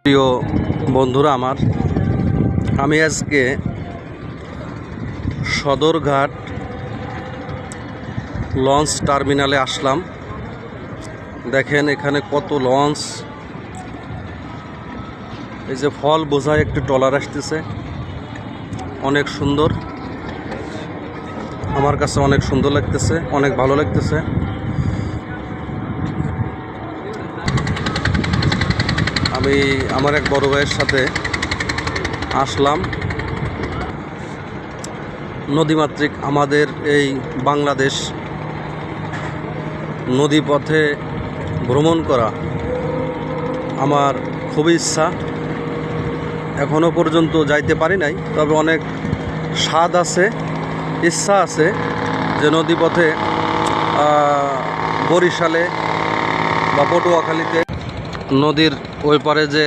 প্রিয় বন্ধুরা আমার, আমি আজকে সদরঘাট লঞ্চ টার্মিনালে আসলাম। দেখেন এখানে কত লঞ্চ, এই যে ফল বোঝায় একটি ট্রলার আসতেছে, অনেক সুন্দর। আমার কাছে অনেক সুন্দর লাগতেছে, অনেক ভালো লাগতেছে। আমি আমার এক বড় ভাইয়ের সাথে আসলাম। নদীমাতৃক আমাদের এই বাংলাদেশ, নদীপথে ভ্রমণ করা আমার খুবই ইচ্ছা। এখনও পর্যন্ত যাইতে পারি নাই, তবে অনেক স্বাদ আছে, ইচ্ছা আছে যে নদীপথে বরিশালে বা পটুয়াখালীতে নদীর ওই পারে যে